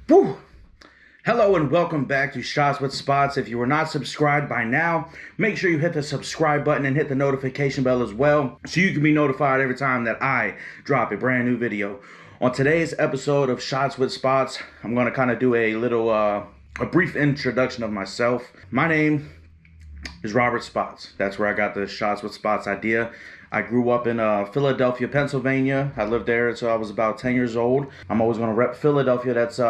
Woo! Hello and welcome back to Shots with Spots. If you are not subscribed by now, make sure you hit the subscribe button and hit the notification bell as well, so you can be notified every time that I drop a brand new video. On today's episode of Shots with Spots, I'm going to kind of do a little, a brief introduction of myself. My name is Robert Spots. That's where I got the Shots with Spots idea. I grew up in Philadelphia, Pennsylvania. I lived there until I was about 10 years old. I'm always going to rep Philadelphia. That's,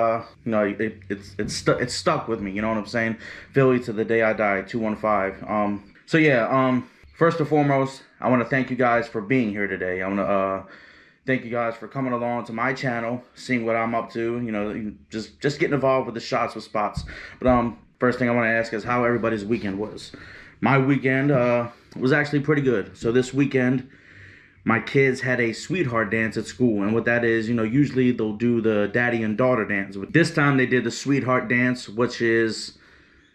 it's stuck with me. You know what I'm saying? Philly to the day I die, 215. First and foremost, I want to thank you guys for being here today. I want to thank you guys for coming along to my channel, seeing what I'm up to. You know, just getting involved with the Shots with Spots. But first thing I want to ask is how everybody's weekend was. My weekend was actually pretty good. So this weekend, my kids had a sweetheart dance at school. And what that is, you know, usually they'll do the daddy and daughter dance. But this time they did the sweetheart dance, which is,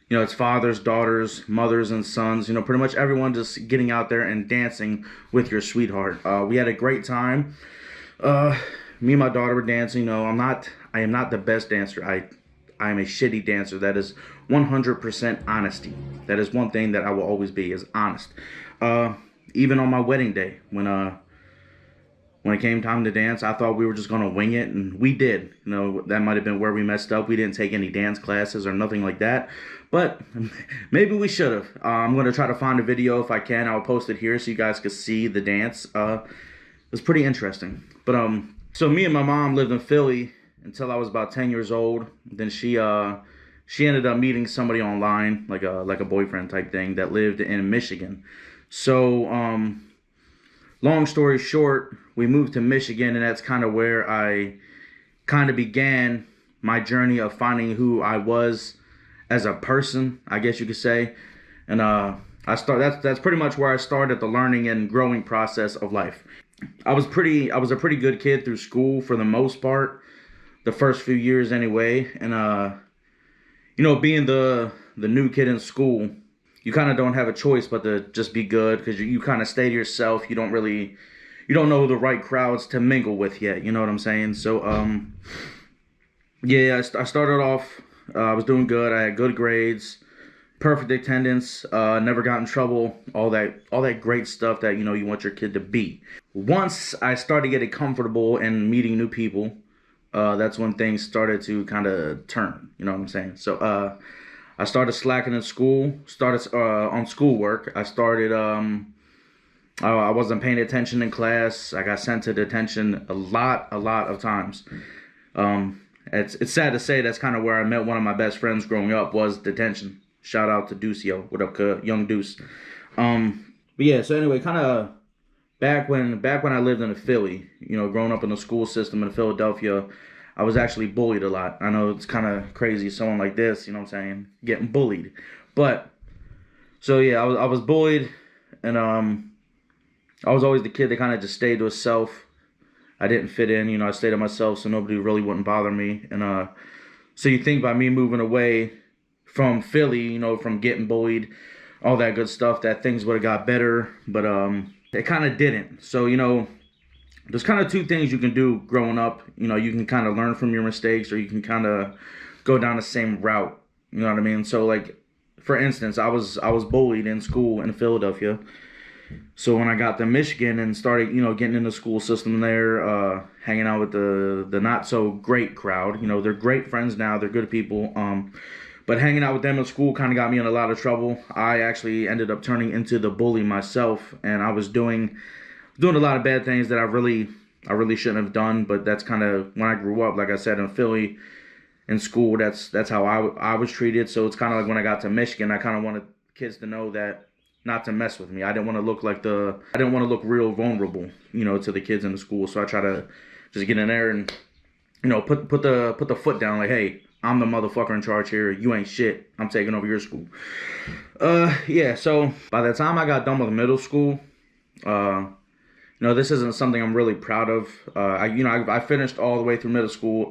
you know, it's fathers, daughters, mothers, and sons. You know, pretty much everyone just getting out there and dancing with your sweetheart. We had a great time. Me and my daughter were dancing. You know, I am not the best dancer. I am a shitty dancer. That is 100% honesty. That is one thing that I will always be, is honest. Even on my wedding day, when it came time to dance, I thought we were just gonna wing it, and we did. You know, that might have been where we messed up. We didn't take any dance classes or nothing like that, but maybe we should have. I'm gonna try to find a video if I can. I'll post it here so you guys can see the dance. It was pretty interesting. But so me and my mom lived in Philly until I was about 10 years old. Then she ended up meeting somebody online, like a boyfriend type thing, that lived in Michigan. So long story short, we moved to Michigan, and that's kind of where I kind of began my journey of finding who I was as a person, I guess you could say. And that's pretty much where I started the learning and growing process of life. I was a pretty good kid through school for the most part, the first few years anyway. And you know, being the new kid in school, you kind of don't have a choice but to just be good, because you kind of stay to yourself. You don't know the right crowds to mingle with yet. You know what I'm saying? So yeah, I started off. I was doing good. I had good grades, perfect attendance, never got in trouble. All that great stuff that, you know, you want your kid to be. Once I started getting comfortable and meeting new people, that's when things started to kind of turn. You know what I'm saying? So I started slacking in school. Started on schoolwork. I started. I wasn't paying attention in class. I got sent to detention a lot of times. It's sad to say that's kind of where I met one of my best friends growing up, was detention. Shout out to Deucio. What up, young Deuce? But yeah. So anyway, kind of back when I lived in Philly, you know, growing up in the school system in Philadelphia, I was actually bullied a lot. I know it's kind of crazy, someone like this, you know what I'm saying, getting bullied. But so yeah, I was bullied, and I was always the kid that kind of just stayed to himself. I didn't fit in, you know. I stayed to myself so nobody really wouldn't bother me. And so you think by me moving away from Philly, you know, from getting bullied, all that good stuff, that things would have got better, but it kind of didn't. So, you know, there's kind of two things you can do growing up. You know, you can kind of learn from your mistakes, or you can kind of go down the same route. You know what I mean? So, like, for instance, I was bullied in school in Philadelphia. So when I got to Michigan and started, you know, getting in the school system there, hanging out with the not so great crowd, you know, they're great friends now, they're good people. But hanging out with them in school kind of got me in a lot of trouble. I actually ended up turning into the bully myself, and I was doing a lot of bad things that I really shouldn't have done. But that's kind of when I grew up, like I said, in Philly, in school, that's how I was treated. So it's kind of like when I got to Michigan, I kind of wanted kids to know that not to mess with me. I didn't want to look real vulnerable, you know, to the kids in the school. So I try to just get in there and, you know, put the foot down, like, hey, I'm the motherfucker in charge here. You ain't shit. I'm taking over your school. Yeah. So by the time I got done with middle school, you know, this isn't something I'm really proud of. I finished all the way through middle school.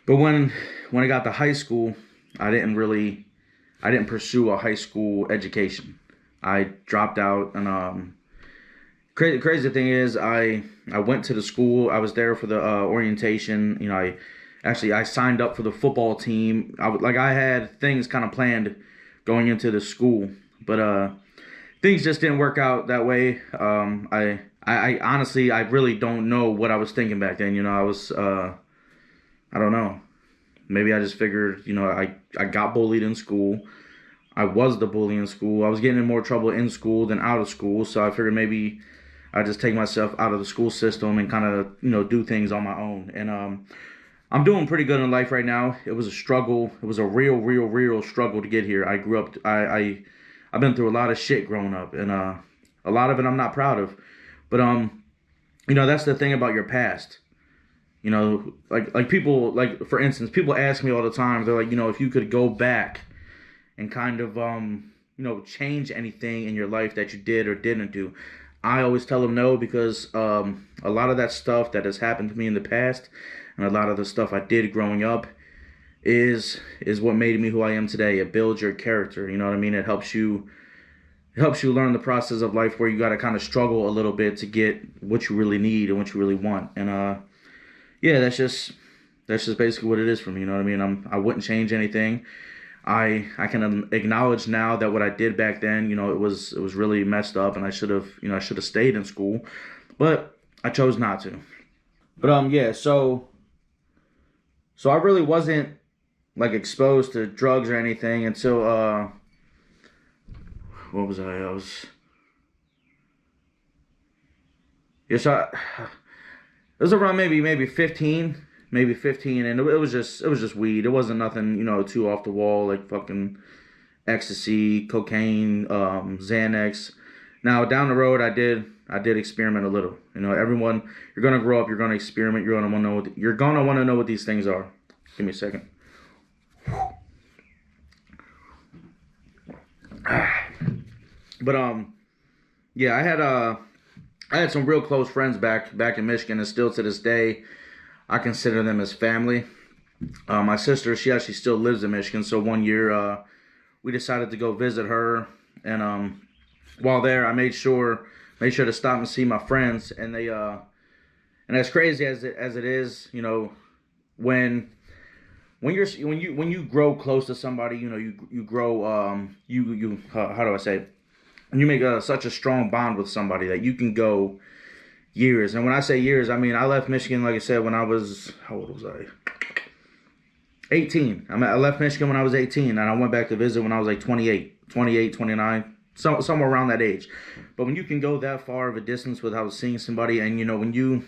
But when I got to high school, I didn't really I didn't pursue a high school education. I dropped out, and crazy thing is, I went to the school. I was there for the orientation. I signed up for the football team. I had things kind of planned going into the school, but things just didn't work out that way. I honestly, I really don't know what I was thinking back then. I don't know. Maybe I just figured, I got bullied in school. I was the bully in school. I was getting in more trouble in school than out of school. So I figured maybe I just take myself out of the school system and kind of, do things on my own. And I'm doing pretty good in life right now. It was a struggle. It was a real struggle to get here. I grew up. I've been through a lot of shit growing up, and a lot of it I'm not proud of. But that's the thing about your past. Like people, like for instance, people ask me all the time. They're like, if you could go back and kind of change anything in your life that you did or didn't do. I always tell them no, because a lot of that stuff that has happened to me in the past, and a lot of the stuff I did growing up, is what made me who I am today. It builds your character. You know what I mean? It helps you learn the process of life, where you got to kind of struggle a little bit to get what you really need and what you really want. And yeah, that's just basically what it is for me. You know what I mean? I wouldn't change anything. I can acknowledge now that what I did back then, it was really messed up, and I should have stayed in school, but I chose not to. But yeah, so I really wasn't like exposed to drugs or anything until what was I was yes I it was around maybe 15, and it was just weed. It wasn't nothing, too off the wall, like fucking ecstasy, cocaine, Xanax. Now down the road, I did experiment a little. Everyone, you're gonna grow up, you're gonna experiment, you're gonna want to know what these things are. Give me a second. But yeah, I had some real close friends back in Michigan, and still to this day, I consider them as family. My sister, she actually still lives in Michigan, so one year we decided to go visit her, and while there, I made sure to stop and see my friends, and and as crazy as it is, when when you grow close to somebody, you grow how do I say it? You make such a strong bond with somebody that you can go years. And when I say years, I mean I left Michigan, like I said, when I was, how old was I? 18. I left Michigan when I was 18, and I went back to visit when I was like 28, 29, somewhere around that age. But when you can go that far of a distance without seeing somebody, and when you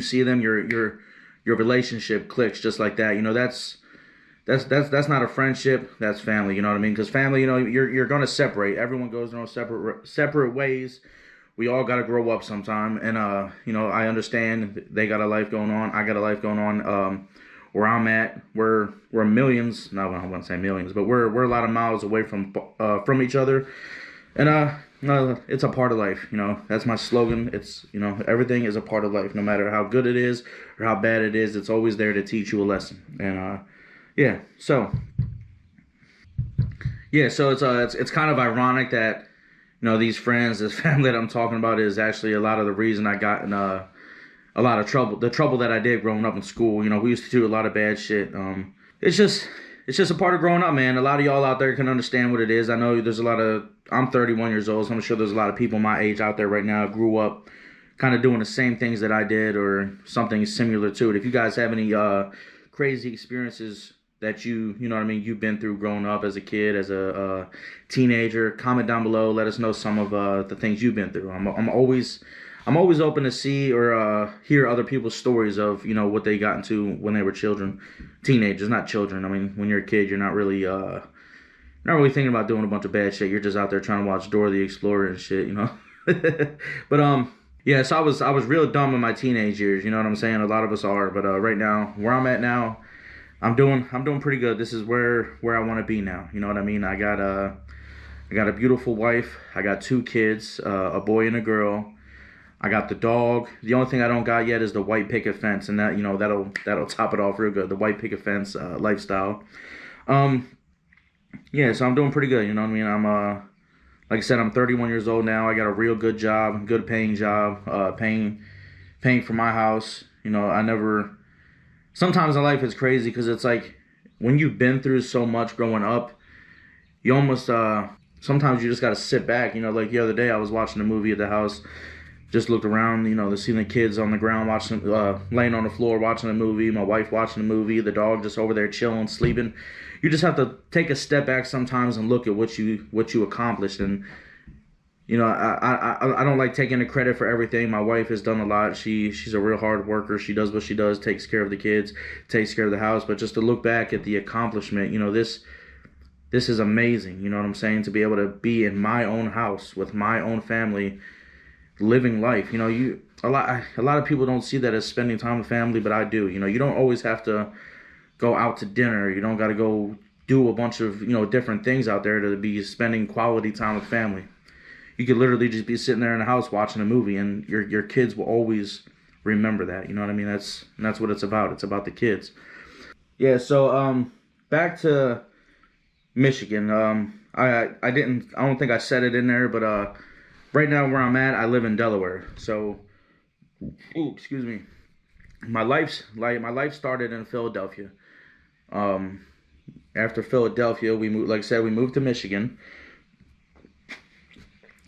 see them, your relationship clicks just like that. That's not a friendship. That's family. You know what I mean? Because family, you're gonna separate. Everyone goes their own separate ways. We all gotta grow up sometime, and I understand they got a life going on. I got a life going on. Where I'm at, we're millions. No, I wouldn't say millions, but we're a lot of miles away from each other, and it's a part of life. That's my slogan. It's everything is a part of life, no matter how good it is or how bad it is. It's always there to teach you a lesson, and yeah, so it's kind of ironic that these friends, this family that I'm talking about, is actually a lot of the reason I got in a lot of trouble. The trouble that I did growing up in school. We used to do a lot of bad shit. It's just a part of growing up, man. A lot of y'all out there can understand what it is. I know there's a lot of. I'm 31 years old, so I'm sure there's a lot of people my age out there right now grew up kind of doing the same things that I did or something similar to it. If you guys have any crazy experiences that you know what I mean, you've been through growing up as a kid, as a teenager, comment down below. Let us know some of the things you've been through. I'm always open to see or hear other people's stories of what they got into when they were children, teenagers, not children. I mean, when you're a kid, you're not really thinking about doing a bunch of bad shit. You're just out there trying to watch Dora the Explorer and shit, But yeah, so I was real dumb in my teenage years. You know what I'm saying? A lot of us are. But right now, where I'm at now, I'm doing pretty good. This is where I want to be now. You know what I mean? I got a beautiful wife. I got 2 kids, a boy and a girl. I got the dog. The only thing I don't got yet is the white picket fence, and that'll top it off real good. The white picket fence lifestyle. Yeah, so I'm doing pretty good. You know what I mean? Like I said, I'm 31 years old now. I got a real good job, good paying job, paying for my house. You know, I never. Sometimes in life is crazy because it's like when you've been through so much growing up, you almost sometimes you just gotta sit back. You know, like the other day I was watching a movie at the house, just looked around, you know, to see the kids on the ground watching, laying on the floor watching a movie, my wife watching a movie, the dog just over there chilling, sleeping. You just have to take a step back sometimes and look at what you accomplished. And you know, I don't like taking the credit for everything. My wife has done a lot. She's a real hard worker. She does what she does, takes care of the kids, takes care of the house. But just to look back at the accomplishment, you know, this is amazing. You know what I'm saying? To be able to be in my own house with my own family, living life. You know, a lot of people don't see that as spending time with family, but I do. You know, you don't always have to go out to dinner. You don't got to go do a bunch of, you know, different things out there to be spending quality time with family. You could literally just be sitting there in the house watching a movie, and your kids will always remember that. You know what I mean? That's what it's about. It's about the kids. Yeah. So back to Michigan. I don't think I said it in there, but right now where I'm at, I live in Delaware. So, ooh, excuse me. My life started in Philadelphia. Um, After Philadelphia, we moved. Like I said, we moved to Michigan,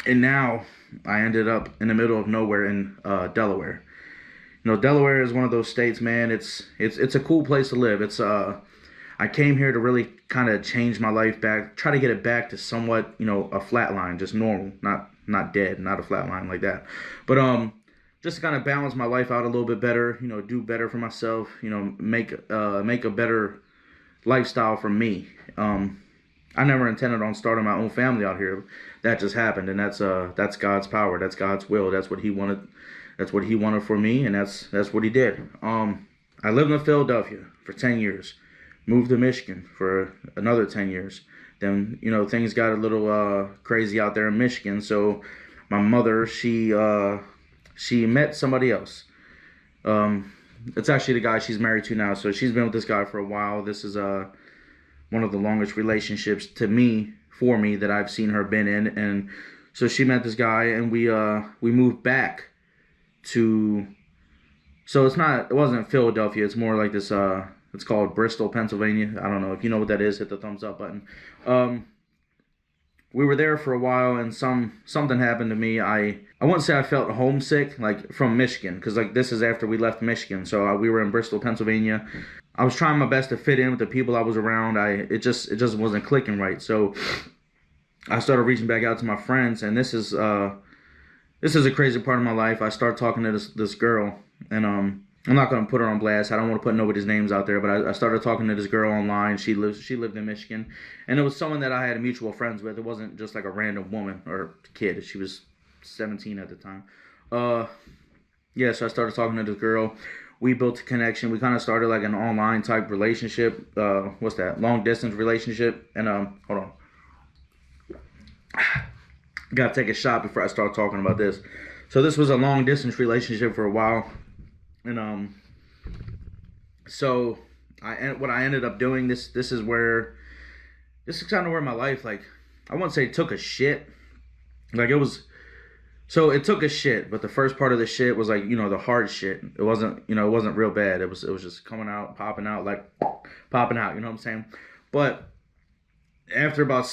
and now I ended up in the middle of nowhere in Delaware. You know, Delaware is one of those states, man. It's a cool place to live. I came here to really kind of change my life back, try to get it back to somewhat, you know, a flat line, just normal, not dead, not a flat line like that. But just to kind of balance my life out a little bit better, you know, do better for myself, you know, make a better lifestyle for me. I never intended on starting my own family out here. That just happened, and that's God's power. That's God's will. That's what He wanted. That's what He wanted for me, and that's what He did. I lived in Philadelphia for 10 years. Moved to Michigan for another 10 years. Then, you know, things got a little crazy out there in Michigan. So my mother, she met somebody else. It's actually the guy she's married to now. So she's been with this guy for a while. This is one of the longest relationships for me that I've seen her been in. And so she met this guy, and we moved back to. So it wasn't Philadelphia. It's more like this. It's called Bristol, Pennsylvania. I don't know if you know what that is. Hit the thumbs up button. We were there for a while, and something happened to me. I wouldn't say I felt homesick, like from Michigan, because like this is after we left Michigan. So we were in Bristol, Pennsylvania. I was trying my best to fit in with the people I was around. It just wasn't clicking right. So I started reaching back out to my friends, and this is a crazy part of my life. I started talking to this girl, and I'm not gonna put her on blast. I don't want to put nobody's names out there, but I started talking to this girl online. She lived in Michigan, and it was someone that I had mutual friends with. It wasn't just like a random woman or kid. She was 17 at the time. Yeah, so I started talking to this girl. We built a connection. We kind of started like an online type relationship. What's that? Long distance relationship. And hold on. Gotta take a shot before I start talking about this. So this was a long distance relationship for a while, and so what I ended up doing, this is kind of where my life, like, I wouldn't say took a shit. Like, it took a shit, but the first part of the shit was like, you know, the hard shit. It wasn't real bad. It was just coming out, popping out, like popping out, you know what I'm saying? But after about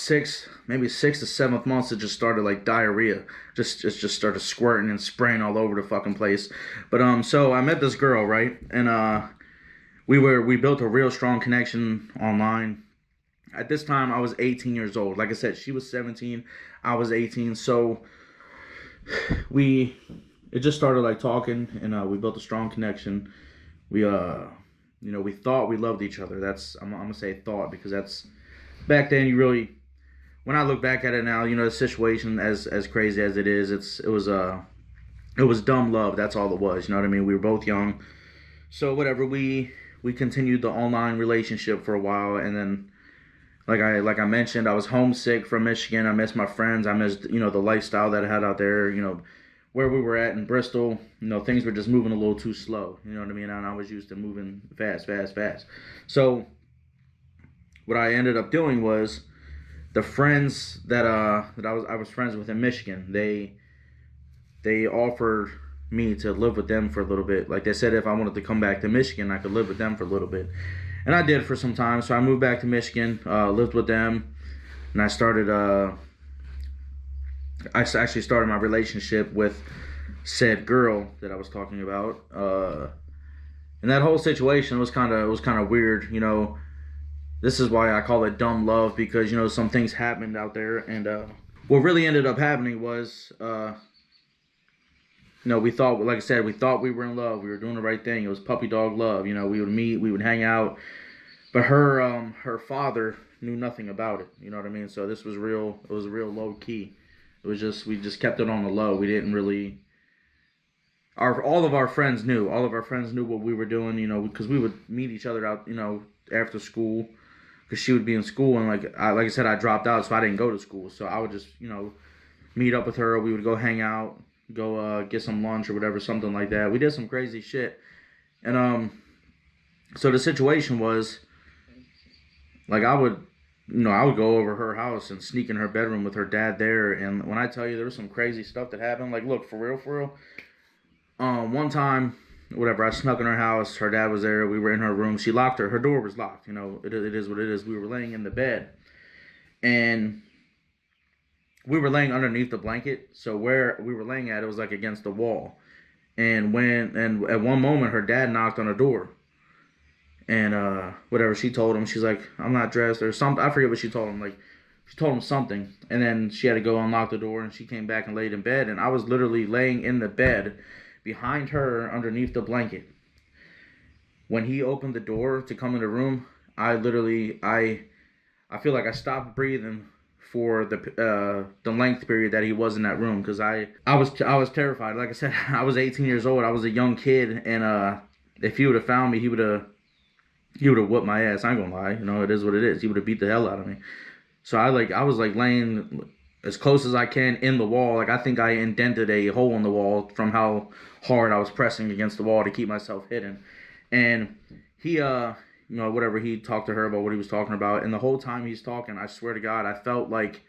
maybe 6 to 7 months, it just started like diarrhea. Just started squirting and spraying all over the fucking place. But so I met this girl, right? And we built a real strong connection online. At this time, I was 18 years old. Like I said, she was 17, I was 18. So it just started like talking, and we built a strong connection. We thought we loved each other. I'm gonna say thought, because that's back then. When I look back at it now, you know, the situation, as crazy as it is, it was dumb love. That's all it was. You know what I mean? We were both young. So whatever, we continued the online relationship for a while, and then like I mentioned, I was homesick from Michigan. I missed my friends. I missed, you know, the lifestyle that I had out there. You know, where we were at in Bristol. You know, things were just moving a little too slow. You know what I mean? And I was used to moving fast, fast, fast. So what I ended up doing was the friends that I was friends with in Michigan, they offered me to live with them for a little bit. Like they said, if I wanted to come back to Michigan, I could live with them for a little bit, and I did for some time. So I moved back to Michigan, lived with them, and I started. I actually started my relationship with said girl that I was talking about. And that whole situation was kind of weird. This is why I call it dumb love, because some things happened out there, and what really ended up happening was. We thought, like I said, we thought we were in love. We were doing the right thing. It was puppy dog love. We would meet, we would hang out. But her father knew nothing about it. You know what I mean? So this was real. It was real low key. It was just, we just kept it on the low. We didn't really. All of our friends knew. All of our friends knew what we were doing. Because we would meet each other out. After school, because she would be in school, and like I said, I dropped out, so I didn't go to school. So I would just meet up with her. We would go hang out. Go get some lunch or whatever, something like that. We did some crazy shit. And so the situation was, like, I would go over her house and sneak in her bedroom with her dad there. And when I tell you there was some crazy stuff that happened, like, look, for real, one time, whatever, I snuck in her house, her dad was there, we were in her room, she locked her door was locked, it is what it is. We were laying in the bed, and we were laying underneath the blanket, so where we were laying at, it was like against the wall. And at one moment, her dad knocked on the door, and whatever, she told him, she's like, I'm not dressed or something. I forget what she told him. Like, she told him something, and then she had to go unlock the door, and she came back and laid in bed, and I was literally laying in the bed behind her underneath the blanket. When he opened the door to come in the room, I feel like I stopped breathing for the length period that he was in that room, because I was terrified. Like I said, I was 18 years old. I was a young kid, and if he would have found me, he would have whooped my ass. I ain't gonna lie, it is what it is. He would have beat the hell out of me. So I was laying as close as I can in the wall. Like, I think I indented a hole in the wall from how hard I was pressing against the wall to keep myself hidden. And he whatever, he talked to her about what he was talking about, and the whole time he's talking, I swear to God, I felt like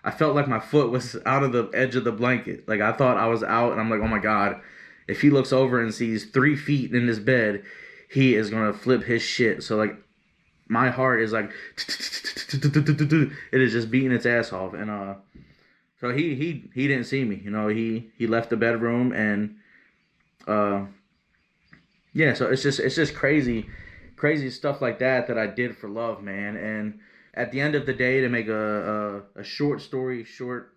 my foot was out of the edge of the blanket. Like, I thought I was out, and I'm like, oh my God, if he looks over and sees 3 feet in his bed, he is gonna flip his shit. So, like, my heart is like, it is just beating its ass off. And so he didn't see me. He left the bedroom, and yeah. So it's just crazy stuff like that I did for love, man. And at the end of the day, to make a short story short,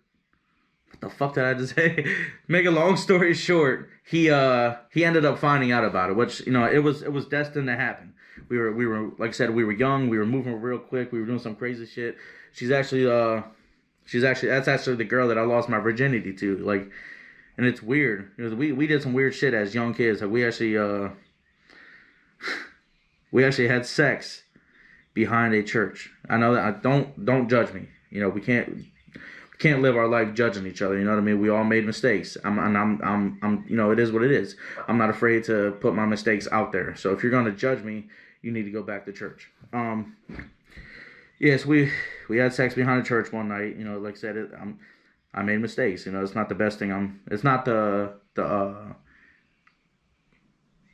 what the fuck did I just say? Make a long story short, he ended up finding out about it, which it was destined to happen. We were like I said, we were young, we were moving real quick, we were doing some crazy shit. That's actually the girl that I lost my virginity to. Like, and it's weird. We did some weird shit as young kids. Like, we actually had sex behind a church. I know that. Don't judge me. We can't live our life judging each other. You know what I mean? We all made mistakes. I'm it is what it is. I'm not afraid to put my mistakes out there. So if you're gonna judge me, you need to go back to church. Yes, we had sex behind a church one night. Like I said, I made mistakes. It's not the best thing. It's not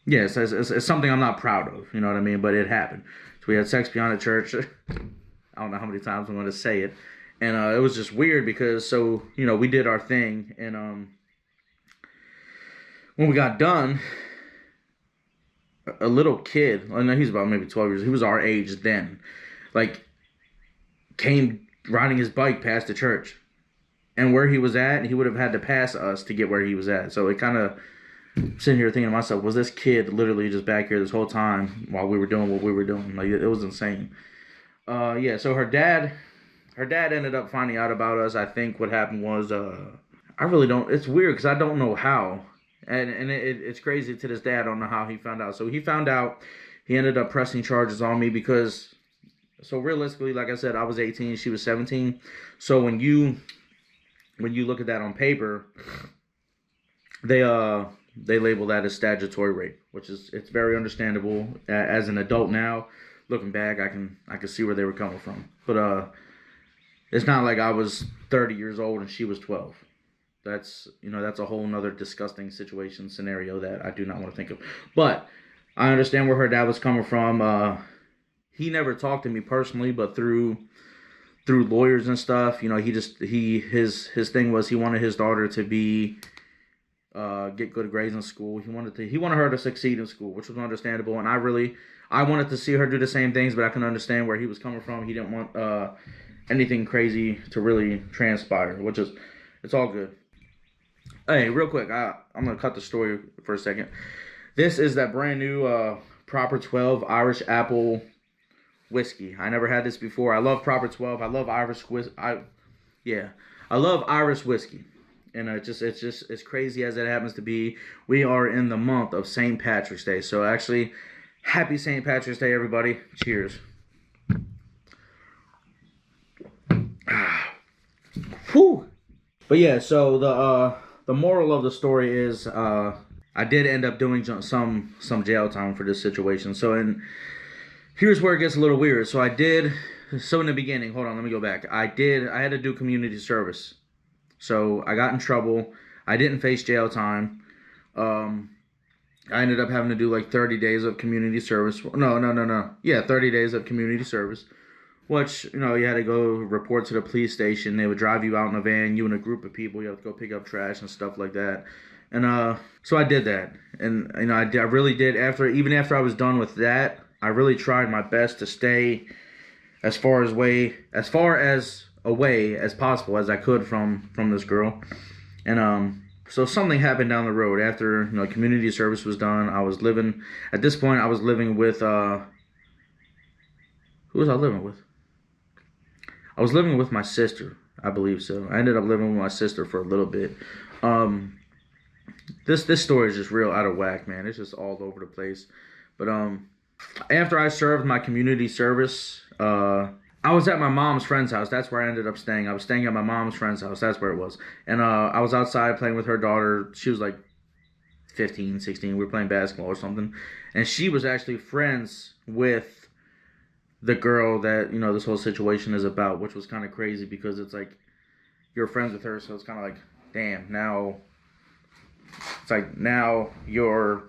yes, it's something I'm not proud of. You know what I mean? But it happened. So we had sex behind a church. I don't know how many times I'm going to say it. And it was just weird because, we did our thing. And when we got done, a little kid, I know he's about maybe 12 years, he was our age then, like, came riding his bike past the church. And where he was at, he would have had to pass us to get where he was at. So it kind of, sitting here thinking to myself, was this kid literally just back here this whole time while we were doing what we were doing? Like, it was insane. Yeah, so her dad ended up finding out about us. I think what happened was, I really don't, it's weird because I don't know how. And it's crazy to this day, I don't know how he found out. So he found out, he ended up pressing charges on me because, so realistically, like I said, I was 18, she was 17. So when you look at that on paper, they label that as statutory rape, which is, it's very understandable. As an adult now, looking back, I can see where they were coming from. But It's not like I was 30 years old and she was 12. That's that's a whole nother disgusting situation scenario that I do not want to think of. But I understand where her dad was coming from. He never talked to me personally, but through lawyers and stuff, his thing was he wanted his daughter to be get good grades in school. He wanted her to succeed in school, which was understandable. And I wanted to see her do the same things, but I can understand where he was coming from. He didn't want anything crazy to really transpire, which is it's all good. Hey, real quick, I'm gonna cut the story for a second. This is that brand new Proper 12 Irish Apple whiskey. I never had this before. I love Proper 12. I love Irish whiskey. I love Irish whiskey. And it's crazy as it happens to be. We are in the month of St. Patrick's Day. So actually, happy St. Patrick's Day, everybody. Cheers. Whew. But yeah, so the moral of the story is I did end up doing some jail time for this situation. Here's where it gets a little weird. So in the beginning, hold on, let me go back. I had to do community service. So I got in trouble. I didn't face jail time. I ended up having to do like 30 days of community service. No. Yeah, 30 days of community service. Which, you had to go report to the police station. They would drive you out in a van, you and a group of people. You have to go pick up trash and stuff like that. And so I did that. And, I really did. Even after I was done with that, I really tried my best to stay as far away as possible as I could from this girl. And so something happened down the road after community service was done. At this point I was living with who was I living with? I was living with my sister, I believe so. I ended up living with my sister for a little bit. This story is just real out of whack, man. It's just all over the place. But after I served my community service, I was at my mom's friend's house. That's where I ended up staying. I was staying at my mom's friend's house. That's where it was. And I was outside playing with her daughter. She was like 15, 16. We were playing basketball or something. And she was actually friends with the girl that, this whole situation is about, which was kind of crazy because it's like you're friends with her. So it's kind of like, damn, now you're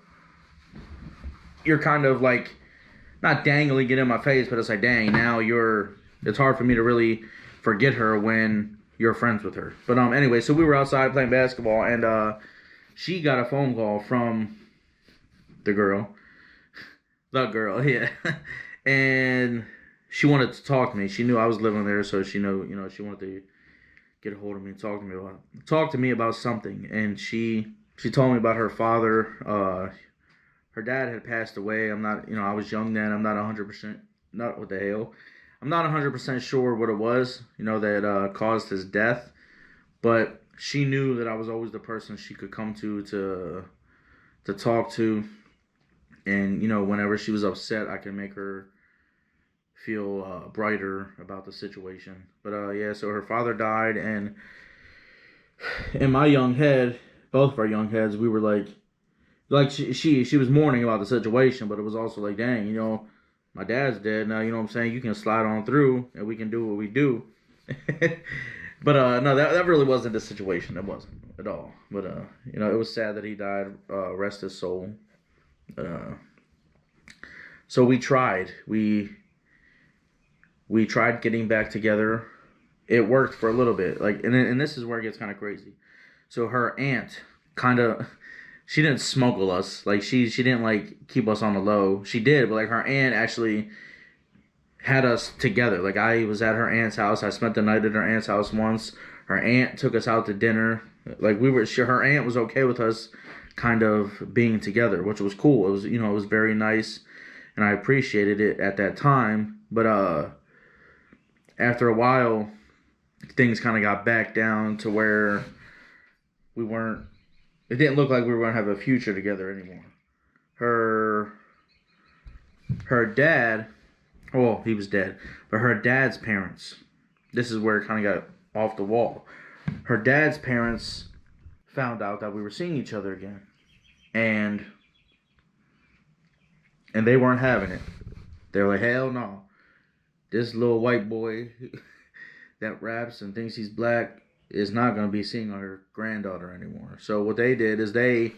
kind of like not dangling it in my face, but it's like, dang, now it's hard for me to really forget her when you're friends with her. But anyway, so we were outside playing basketball, and she got a phone call from the girl, yeah, and she wanted to talk to me. She knew I was living there, so she knew, she wanted to get a hold of me and talk to me about something. And she told me about her father. Her dad had passed away. I was young then. I'm not 100%, not what the hell. I'm not 100% sure what it was, that caused his death. But she knew that I was always the person she could come to talk to. And, whenever she was upset, I could make her feel brighter about the situation. But, yeah, so her father died. And in my young head, both of our young heads, we were like she was mourning about the situation, but it was also like, dang, my dad's dead now, what I'm saying? You can slide on through and we can do what we do. But no, that really wasn't the situation. It wasn't at all. But it was sad that he died. Rest his soul. So we tried. We tried getting back together. It worked for a little bit. And this is where it gets kind of crazy. So her aunt she didn't smuggle us. She didn't keep us on the low. She did, but her aunt actually had us together. I was at her aunt's house. I spent the night at her aunt's house once. Her aunt took us out to dinner. Her aunt was okay with us kind of being together, which was cool. It was, it was very nice, and I appreciated it at that time. But after a while, things kind of got back down to where it didn't look like we were going to have a future together anymore. Her dad, well, he was dead, but her dad's parents, this is where it kind of got off the wall. Her dad's parents found out that we were seeing each other again. And they weren't having it. They were like, hell no. This little white boy, that raps and thinks he's black is not going to be seeing her granddaughter anymore. So what they did is they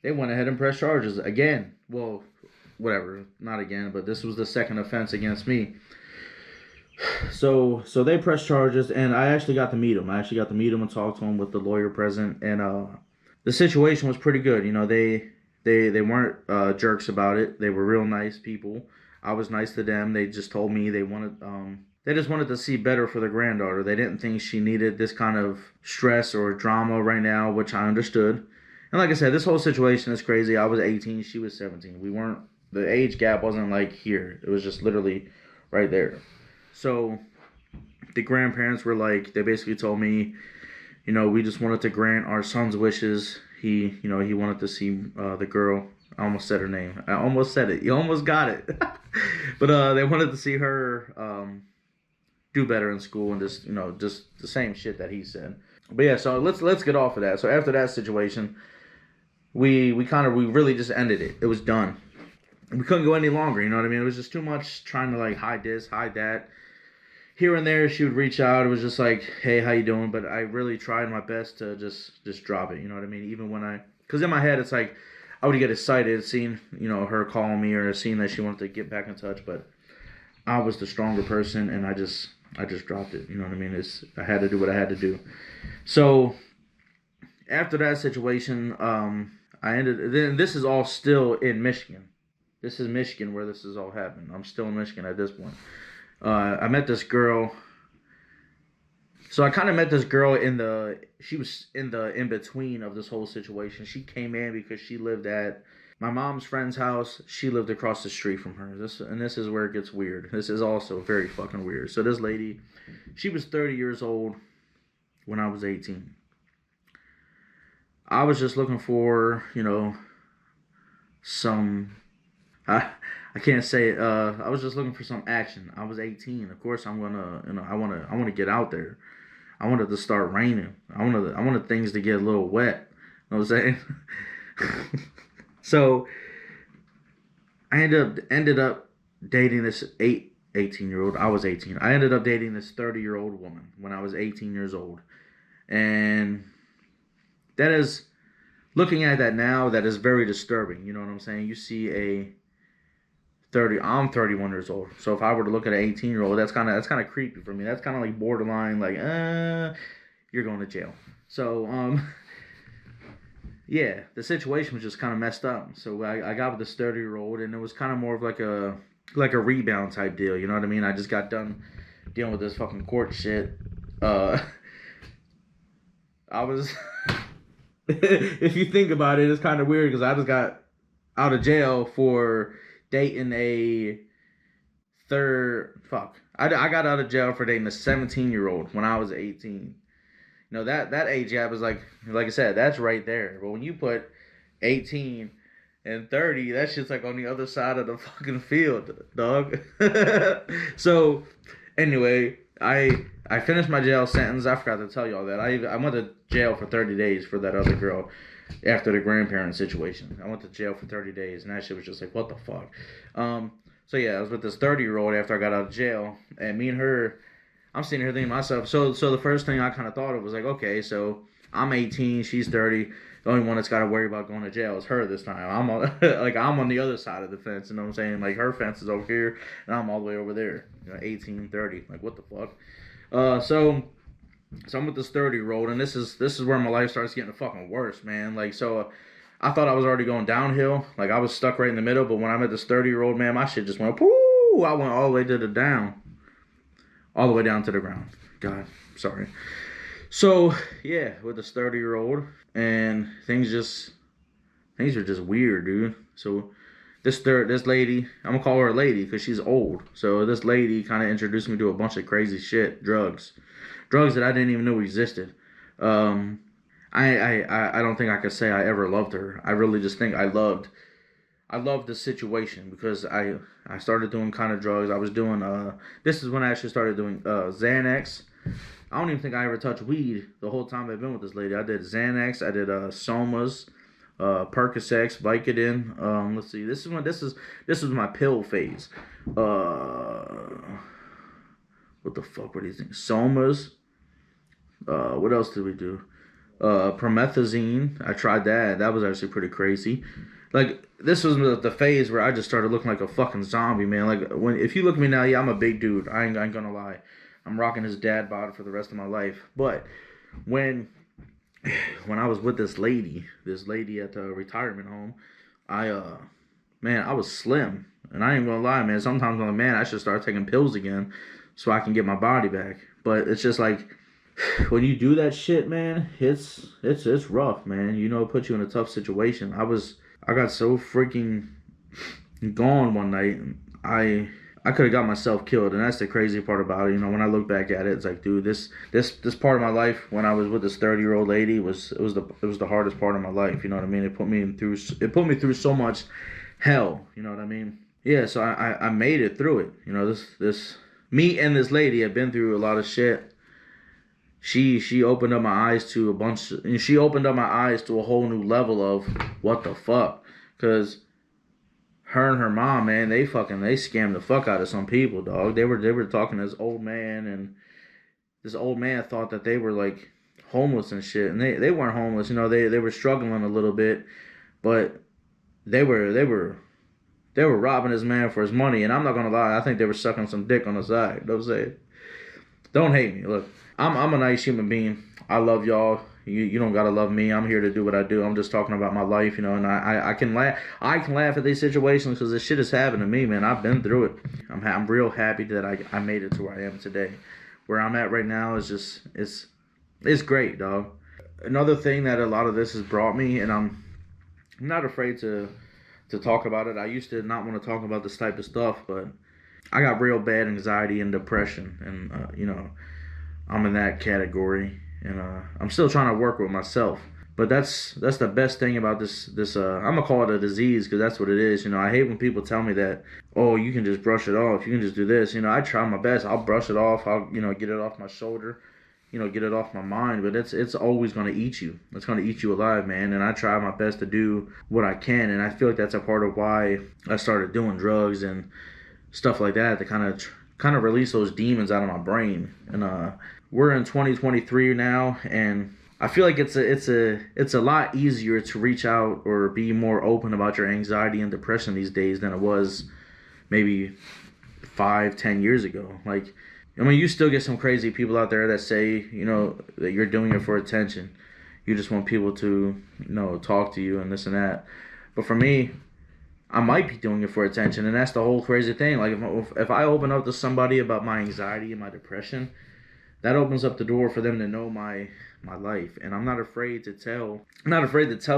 went ahead and pressed charges again. Well, whatever, not again, but this was the second offense against me. So they pressed charges, and I actually got to meet him. I actually got to meet him and talk to him with the lawyer present, and the situation was pretty good. You know, they weren't jerks about it. They were real nice people. I was nice to them. They just told me they just wanted to see better for their granddaughter. They didn't think she needed this kind of stress or drama right now, which I understood. And like I said, this whole situation is crazy. I was 18, she was 17. The age gap wasn't like here. It was just literally right there. So the grandparents were like, they basically told me, you know, we just wanted to grant our son's wishes. He wanted to see the girl. I almost said her name. I almost said it. You almost got it. But they wanted to see her do better in school and just the same shit that he said. But yeah, so let's get off of that. So after that situation, we really just ended it. It was done. We couldn't go any longer, you know what I mean? It was just too much trying to like hide this, hide that. Here and there she would reach out. It was just like, hey, how you doing? But I really tried my best to just drop it, you know what I mean? Even when because in my head it's like I would get excited seeing, you know, her calling me or seeing that she wanted to get back in touch, but I was the stronger person and I just dropped it, you know what I mean? I had to do what I had to do. So after that situation, this is all still in Michigan. This is Michigan where this is all happening. I'm still in Michigan at this point. I met this girl. So I kind of met this girl she was in the in-between of this whole situation. She came in because she lived at my mom's friend's house. She lived across the street from her. This is where it gets weird. This is also very fucking weird. So this lady, she was 30 years old when I was 18. I was just looking for, you know, I can't say it. I was just looking for some action. I was 18. Of course, I want to get out there. I wanted to start raining. I wanted things to get a little wet. You know what I'm saying? So I ended up dating this 18-year-old. I was 18. I ended up dating this 30-year-old woman when I was 18 years old. And that is, looking at that now, that is very disturbing. You know what I'm saying? You see I'm 31 years old. So if I were to look at an 18-year-old, that's kind of creepy for me. That's kind of like borderline, like, you're going to jail. So, yeah, the situation was just kind of messed up. So I got with this 30-year-old, and it was kind of more of like a rebound type deal. You know what I mean? I just got done dealing with this fucking court shit. I was, if you think about it, it's kind of weird because I just got out of jail for dating I got out of jail for dating a 17-year-old when I was 18. You know, that age gap is like I said, that's right there. But when you put 18 and 30, that shit's like on the other side of the fucking field, dog. So, anyway, I finished my jail sentence. I forgot to tell y'all that. I went to jail for 30 days for that other girl after the grandparent situation. I went to jail for 30 days, and that shit was just like, what the fuck? So yeah, I was with this 30-year-old after I got out of jail, and me and her, I'm sitting here thinking to myself, so the first thing I kind of thought of was like, okay, so I'm 18, she's 30, the only one that's got to worry about going to jail is her this time. I'm on the other side of the fence, you know what I'm saying? Like, her fence is over here, and I'm all the way over there, 18, 30, like, what the fuck? So I'm with this 30-year-old, and this is where my life starts getting fucking worse, man. Like, so I thought I was already going downhill. Like, I was stuck right in the middle, but when I met this 30-year-old, man, my shit just went, pooh! I went all the way to the down. All the way down to the ground. God, sorry. So, yeah, with this 30-year-old, and things are just weird, dude. So, this lady, I'm gonna call her a lady because she's old. So, this lady kind of introduced me to a bunch of crazy shit, drugs that I didn't even know existed. I don't think I could say I ever loved her. I really just think I loved the situation because I started doing kind of drugs. I was doing this is when I actually started doing Xanax. I don't even think I ever touched weed the whole time I've been with this lady. I did Xanax, I did Somas, Percocet, Vicodin. Let's see. This was my pill phase. what the fuck were these things? Somas. What else did we do? Promethazine. I tried that. That was actually pretty crazy. Like this was the phase where I just started looking like a fucking zombie, man. Like when if you look at me now, yeah, I'm a big dude. I ain't gonna lie. I'm rocking his dad bod for the rest of my life. But when when I was with this lady at the retirement home, I man, I was slim. And I ain't gonna lie, man. Sometimes I'm like, man, I should start taking pills again so I can get my body back. But it's just like when you do that shit, man, it's rough, man. You know, it puts you in a tough situation. I got so freaking gone one night. I could have got myself killed, and that's the crazy part about it. You know, when I look back at it, it's like, dude, this part of my life when I was with this 30-year-old lady it was the hardest part of my life. You know what I mean? It put me through so much hell. You know what I mean? Yeah. So I made it through it. You know, this me and this lady have been through a lot of shit. She opened up my eyes to she opened up my eyes to a whole new level of what the fuck, cause her and her mom, man, they scammed the fuck out of some people, dog. They were talking to this old man, and this old man thought that they were like homeless and shit, and they weren't homeless. You know, they were struggling a little bit, but they were robbing this man for his money, and I'm not gonna lie, I think they were sucking some dick on the side. You know what I'm saying? Don't hate me. Look, I'm a nice human being. I love y'all. You don't gotta love me. I'm here to do what I do. I'm just talking about my life, you know. And I can laugh at these situations because this shit has happened to me, man. I've been through it. I'm real happy that I made it to where I am today. Where I'm at right now is just it's great, dog. Another thing that a lot of this has brought me, and I'm not afraid to talk about it. I used to not want to talk about this type of stuff, but I got real bad anxiety and depression, and you know, I'm in that category, and I'm still trying to work with myself. But that's the best thing about this. I'm gonna call it a disease because that's what it is. You know, I hate when people tell me that, oh, you can just brush it off, you can just do this. You know, I try my best. I'll brush it off. I'll get it off my shoulder. Get it off my mind. But it's always gonna eat you. It's gonna eat you alive, man. And I try my best to do what I can. And I feel like that's a part of why I started doing drugs and stuff like that to kind of release those demons out of my brain. And we're in 2023 now, and I feel like it's a lot easier to reach out or be more open about your anxiety and depression these days than it was maybe 5-10 years ago. Like, I mean, you still get some crazy people out there that say, that you're doing it for attention. You just want people to, talk to you and this and that. But for me, I might be doing it for attention, and that's the whole crazy thing. Like, if I open up to somebody about my anxiety and my depression, that opens up the door for them to know my life. And I'm not afraid to tell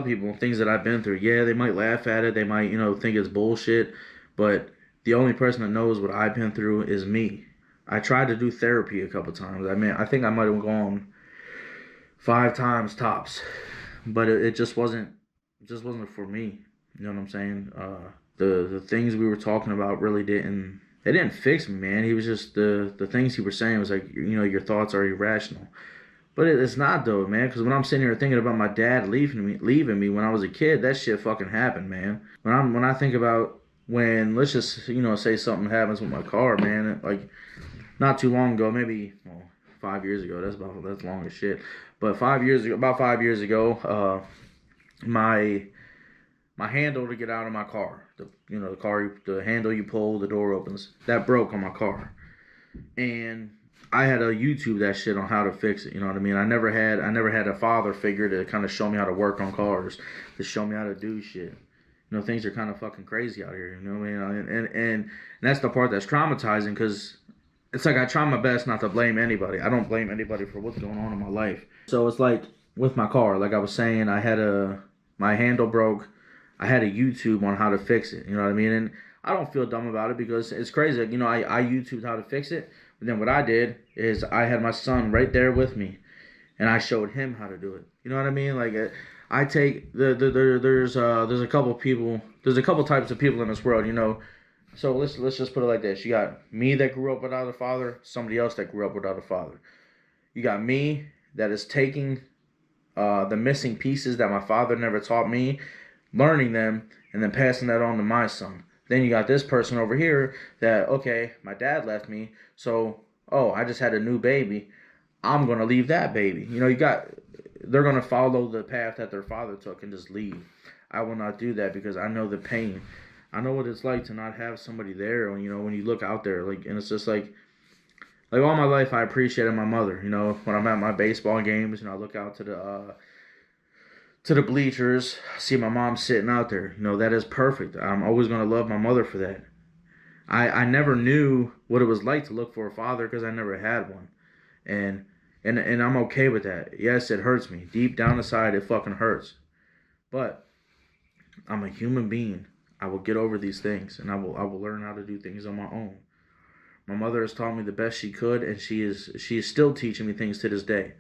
people things that I've been through. Yeah, they might laugh at it, they might, think it's bullshit, but the only person that knows what I've been through is me. I tried to do therapy a couple times. I mean, I think I might have gone 5 times tops, but it just wasn't for me. You know what I'm saying? The things we were talking about really didn't fix me, man. He was just the things he was saying was like, your thoughts are irrational. But it's not though, man. Because when I'm sitting here thinking about my dad leaving me when I was a kid, that shit fucking happened, man. When I think about when, let's just say something happens with my car, man. Like not too long ago, maybe 5 years ago. That's long as shit. But about 5 years ago, my handle to get out of my car, the handle you pull, the door opens, that broke on my car, and I had to YouTube that shit on how to fix it. You know what I mean? I never had a father figure to kind of show me how to work on cars, to show me how to do shit. Things are kind of fucking crazy out here. You know what I mean? And that's the part that's traumatizing because it's like I try my best not to blame anybody. I don't blame anybody for what's going on in my life. So it's like with my car, like I was saying, my handle broke. I had a YouTube on how to fix it. You know what I mean? And I don't feel dumb about it because it's crazy. Like, I YouTubed how to fix it. But then what I did is I had my son right there with me, and I showed him how to do it. You know what I mean? Like I take there's a couple people. There's a couple types of people in this world. So let's just put it like this. You got me that grew up without a father. Somebody else that grew up without a father. You got me that is taking the missing pieces that my father never taught me, learning them, and then passing that on to my son. Then you got this person over here that, okay, my dad left me, so oh, I just had a new baby. I'm gonna leave that baby. They're gonna follow the path that their father took and just leave. I will not do that because I know the pain. I know what it's like to not have somebody there. When you look out there, and it's just like all my life I appreciated my mother. When I'm at my baseball games, I look out to the bleachers, see my mom sitting out there. That is perfect. I'm always gonna love my mother for that. I never knew what it was like to look for a father because I never had one. And and I'm okay with that. Yes, it hurts me. Deep down inside it fucking hurts. But I'm a human being. I will get over these things and I will learn how to do things on my own. My mother has taught me the best she could and she is still teaching me things to this day.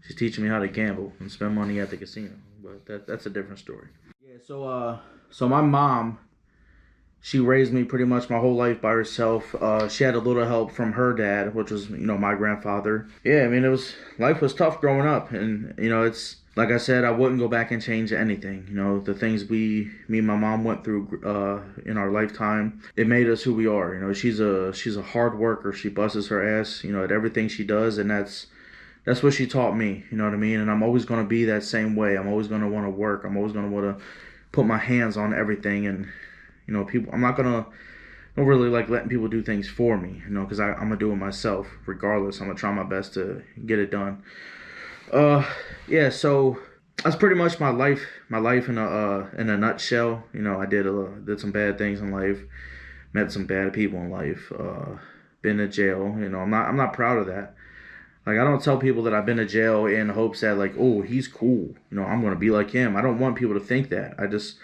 She's teaching me how to gamble and spend money at the casino. But that's a different story. Yeah, so my mom, she raised me pretty much my whole life by herself. She had a little help from her dad, which was my grandfather. Yeah, I mean life was tough growing up, and it's like I said, I wouldn't go back and change anything. The things me and my mom went through in our lifetime, it made us who we are. She's a hard worker. She busts her ass, at everything she does, and that's what she taught me. You know what I mean? And I'm always gonna be that same way. I'm always gonna want to work. I'm always gonna want to put my hands on everything and people. I'm not gonna don't really like letting people do things for me, because I'm gonna do it myself regardless. I'm gonna try my best to get it done. Yeah. So that's pretty much my life in a nutshell. I did some bad things in life, met some bad people in life, been to jail. I'm not proud of that. Like I don't tell people that I've been to jail in hopes that like, oh, he's cool. I'm gonna be like him. I don't want people to think that. I just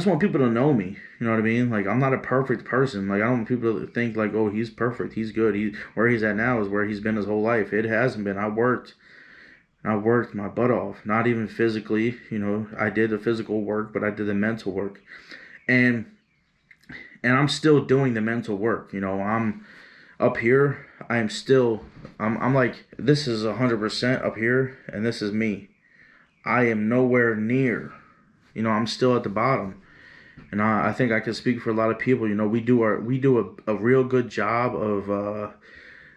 want people to know me. You know what I mean? Like I'm not a perfect person. Like I don't want people to think like, oh, he's perfect. He's good. Where he's at now is where he's been his whole life. It hasn't been. I worked my butt off. Not even physically. I did the physical work, but I did the mental work, and I'm still doing the mental work. I'm up here. I'm like this is 100% up here, and this is me. I am nowhere near. I'm still at the bottom. And I think I can speak for a lot of people. We do a real good job of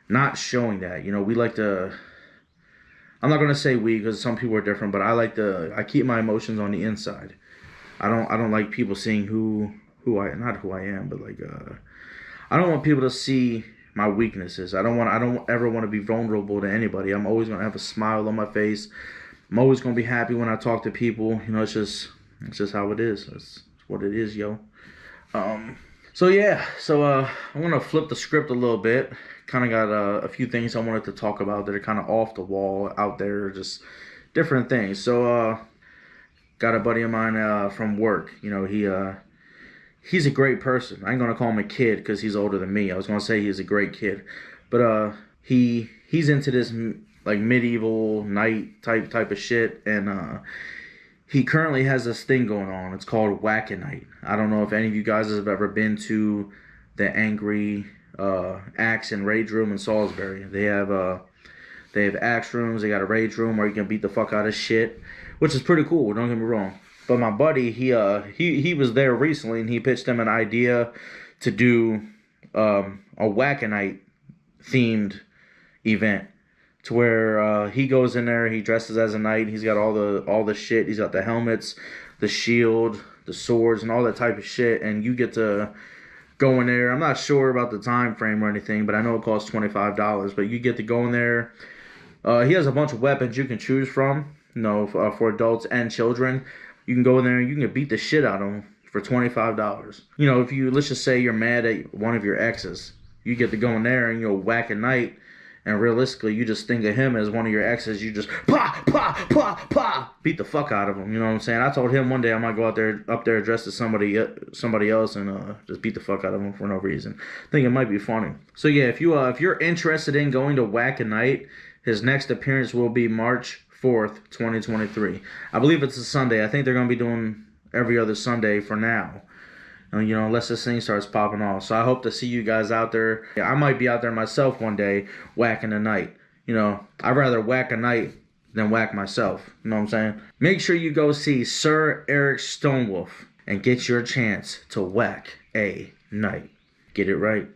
not showing that. We like to. I'm not gonna say we because some people are different, but I keep my emotions on the inside. I don't like people seeing not who I am, but like I don't want people to see my weaknesses. I don't ever want to be vulnerable to anybody. I'm always gonna have a smile on my face. I'm always gonna be happy when I talk to people. It's just how it is. It's what it is, yo. So yeah, I want to flip the script a little bit. Kind of got a few things I wanted to talk about that are kind of off the wall out there, just different things. So got a buddy of mine from work. He's a great person. I ain't gonna call him a kid because he's older than me. I was gonna say he's a great kid, but he's into this like medieval knight type of shit, and he currently has this thing going on. It's called Whack a Night. I don't know if any of you guys have ever been to the Angry Axe and Rage Room in Salisbury. They have axe rooms. They got a rage room where you can beat the fuck out of shit, which is pretty cool. Don't get me wrong. But my buddy, he was there recently, and he pitched him an idea to do a Whack a Night themed event. To where he goes in there, he dresses as a knight. He's got all the shit. He's got the helmets, the shield, the swords, and all that type of shit. And you get to go in there. I'm not sure about the time frame or anything, but I know it costs $25. But you get to go in there. He has a bunch of weapons you can choose from. For adults and children. You can go in there and you can beat the shit out of them for $25. If let's just say you're mad at one of your exes, you get to go in there and you'll whack a knight. And realistically, you just think of him as one of your exes. You just beat the fuck out of him. You know what I'm saying? I told him one day I might go up there dressed as somebody else and just beat the fuck out of him for no reason. I think it might be funny. So yeah, if you're interested in going to Whack a Night, his next appearance will be March 4th, 2023. I believe it's a Sunday. I think they're gonna be doing every other Sunday for now. Unless this thing starts popping off. So I hope to see you guys out there. Yeah, I might be out there myself one day whacking a night. I'd rather whack a night than whack myself. You know what I'm saying? Make sure you go see Sir Eric Stonewolf and get your chance to whack a night. Get it right?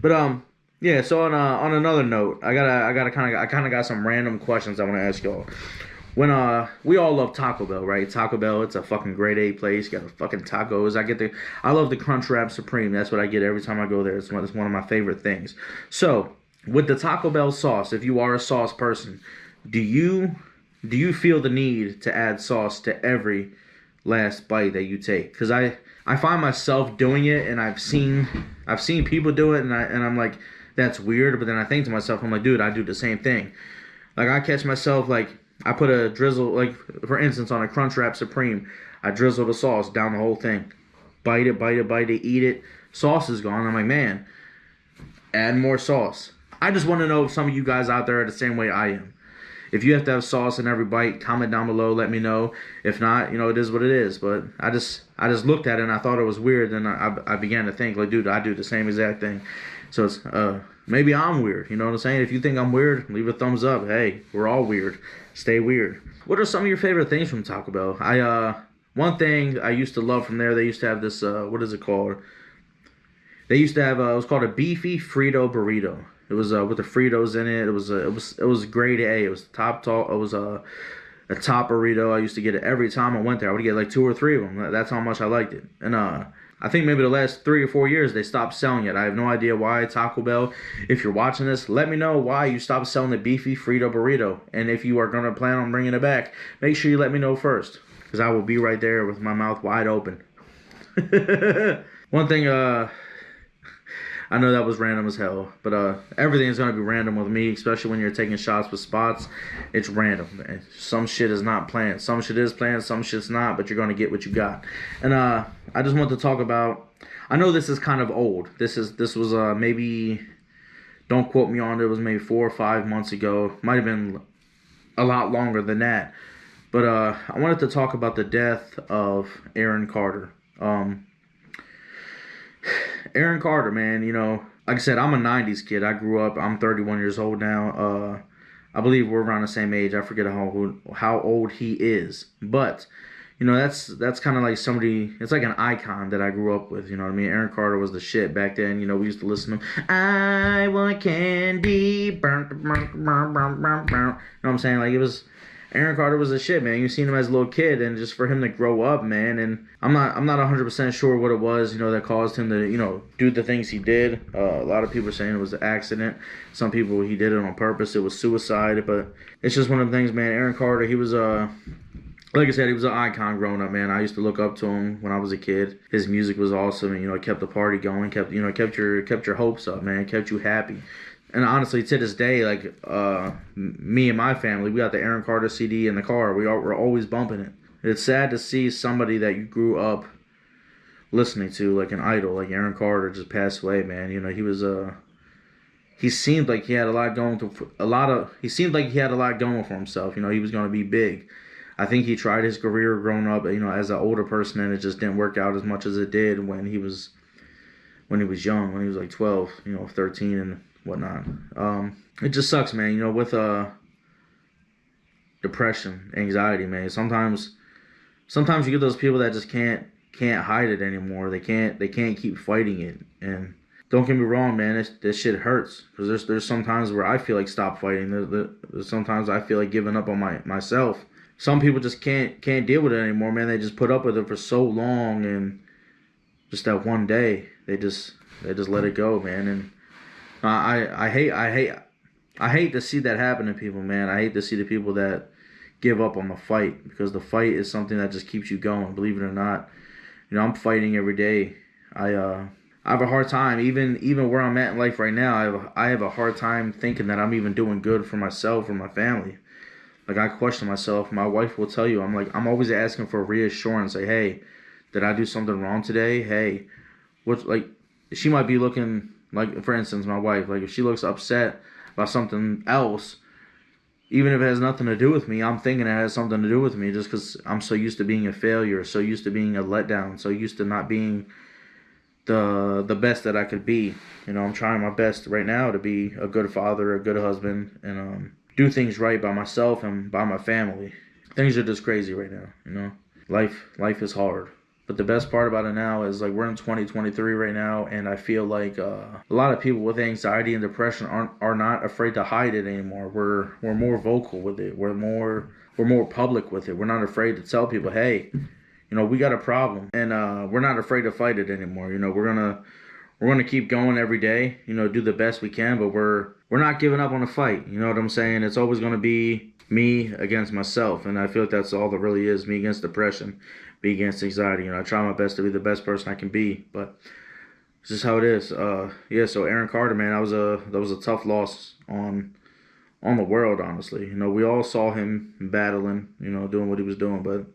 But yeah. So on another note, I kind of got some random questions I want to ask y'all. When we all love Taco Bell, right? Taco Bell, it's a fucking grade A place. You got the fucking tacos. I love the Crunchwrap Supreme. That's what I get every time I go there. It's one of my favorite things. So with the Taco Bell sauce, if you are a sauce person, do you do you feel the need to add sauce to every last bite that you take? Because I find myself doing it, and I've seen people do it, and I'm like, that's weird. But then I think to myself, I'm like, dude, I do the same thing. Like I catch myself like I put a drizzle, like for instance on a Crunchwrap Supreme, I drizzle the sauce down the whole thing, bite it, eat it. Sauce is gone. I'm like, man, add more sauce. I just want to know if some of you guys out there are the same way I am. If you have to have sauce in every bite, comment down below. Let me know. If not, it is what it is. But I just looked at it and I thought it was weird. And I began to think like, dude, I do the same exact thing. So it's maybe I'm weird. You know what I'm saying? If you think I'm weird, leave a thumbs up. Hey, we're all weird. Stay weird. What are some of your favorite things from Taco Bell? One thing I used to love from there. They used to have this what is it called? They used to have it was called a beefy Frito burrito. It was with the Fritos in it. It was grade A. It was top. It was a top burrito. I used to get it every time I went there. I would get like 2 or 3 of them. That's how much I liked it. And I think maybe the last 3 or 4 years they stopped selling it. I have no idea why. Taco Bell, if you're watching this, let me know why you stopped selling the beefy Frito burrito. And if you are gonna plan on bringing it back, make sure you let me know first, because I will be right there with my mouth wide open. One thing I know that was random as hell, but everything's gonna be random with me, especially when you're taking shots with spots. It's random, man. Some shit is not planned. Some shit is planned, some shit's not, but you're gonna get what you got. And I just want to talk about. I know this is kind of old. This was maybe, don't quote me on it. It was maybe 4 or 5 months ago. Might have been a lot longer than that. But I wanted to talk about the death of Aaron Carter. Aaron Carter, man, like I said, I'm a 90s kid. I grew up, I'm 31 years old now. I believe we're around the same age. I forget how old he is. But, that's kind of like somebody, it's like an icon that I grew up with, you know what I mean? Aaron Carter was the shit back then. We used to listen to him. I want candy. Burn, burn, burn, burn, burn, burn. You know what I'm saying? Like, Aaron Carter was a shit, man. You seen him as a little kid, and just for him to grow up, man. And I'm not 100% sure what it was, that caused him to, do the things he did. A lot of people are saying it was an accident. Some people, he did it on purpose. It was suicide. But it's just one of the things, man. Aaron Carter, he was like I said, he was an icon growing up, man. I used to look up to him when I was a kid. His music was awesome, and it kept the party going, kept your hopes up, man, kept you happy. And honestly, to this day, like me and my family, we got the Aaron Carter CD in the car. We're always bumping it. It's sad to see somebody that you grew up listening to, like an idol, like Aaron Carter, just pass away, man. He was he seemed like he had a lot going he seemed like he had a lot going for himself. He was going to be big. I think he tried his career growing up, as an older person, and it just didn't work out as much as it did when he was young, when he was like 12, 13 and whatnot. It just sucks, man. With depression, anxiety, man. Sometimes you get those people that just can't hide it anymore. They can't keep fighting it. And don't get me wrong, man. This shit hurts, because there's some times where I feel like stop fighting. There's sometimes I feel like giving up on myself. Some people just can't deal with it anymore, man. They just put up with it for so long, and just that one day they just let it go, man. And I hate to see that happen to people, man. I hate to see the people that give up on the fight, because the fight is something that just keeps you going, believe it or not. I'm fighting every day. I have a hard time, even where I'm at in life right now. I have a hard time thinking that I'm even doing good for myself or my family. Like, I question myself. My wife will tell you, I'm always asking for reassurance. Like, hey, did I do something wrong today? Hey, she might be looking, like, for instance, my wife, like, if she looks upset about something else, even if it has nothing to do with me, I'm thinking it has something to do with me, just because I'm so used to being a failure, so used to being a letdown, so used to not being the best that I could be. I'm trying my best right now to be a good father, a good husband, and do things right by myself and by my family. Things are just crazy right now, Life is hard. But the best part about it now is like we're in 2023 right now, and I feel like a lot of people with anxiety and depression are not afraid to hide it anymore. We're more vocal with it. We're more public with it. We're not afraid to tell people, hey, we got a problem, and we're not afraid to fight it anymore. We're gonna keep going every day. Do the best we can, but we're not giving up on the fight. You know what I'm saying? It's always gonna be me against myself, and I feel like that's all that really is. Me against depression, me against anxiety. I try my best to be the best person I can be, but it's just how it is. Yeah. So Aaron Carter, man, that was a tough loss on the world. Honestly, we all saw him battling, doing what he was doing, but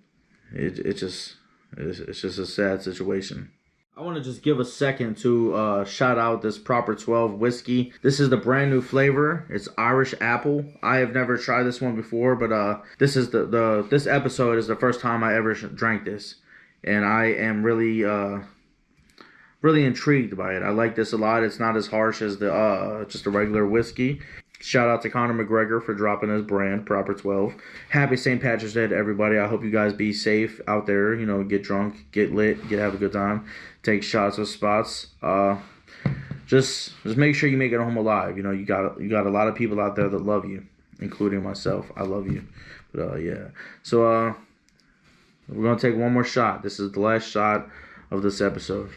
it's just a sad situation. I want to just give a second to shout out this Proper 12 whiskey. This is the brand new flavor. It's Irish apple. I have never tried this one before, but this is this episode is the first time I ever drank this, and I am really intrigued by it. I like this a lot. It's not as harsh as the just a regular whiskey. Shout out to Conor McGregor for dropping his brand, Proper 12. Happy St. Patrick's Day to everybody. I hope you guys be safe out there. Get drunk, get lit, have a good time, take shots with spots. Just make sure you make it home alive. You got a lot of people out there that love you, including myself. I love you. But yeah. So we're gonna take one more shot. This is the last shot of this episode.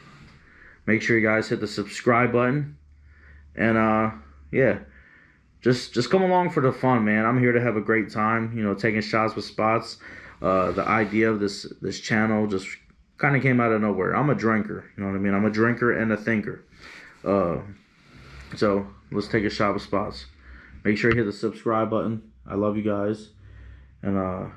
Make sure you guys hit the subscribe button, and yeah. Just come along for the fun, man. I'm here to have a great time, taking shots with spots. The idea of this channel just kind of came out of nowhere. I'm a drinker, you know what I mean? I'm a drinker and a thinker. So let's take a shot with spots. Make sure you hit the subscribe button. I love you guys. And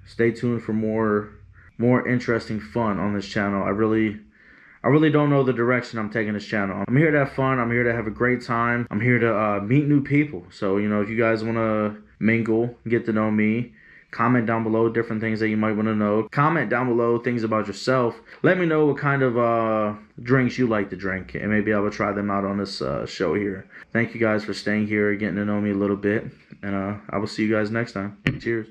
stay tuned for more interesting fun on this channel. I really don't know the direction I'm taking this channel. I'm here to have fun. I'm here to have a great time. I'm here to meet new people. So, if you guys want to mingle, get to know me, comment down below different things that you might want to know. Comment down below things about yourself. Let me know what kind of drinks you like to drink, and maybe I will try them out on this show here. Thank you guys for staying here, getting to know me a little bit, and I will see you guys next time. Cheers.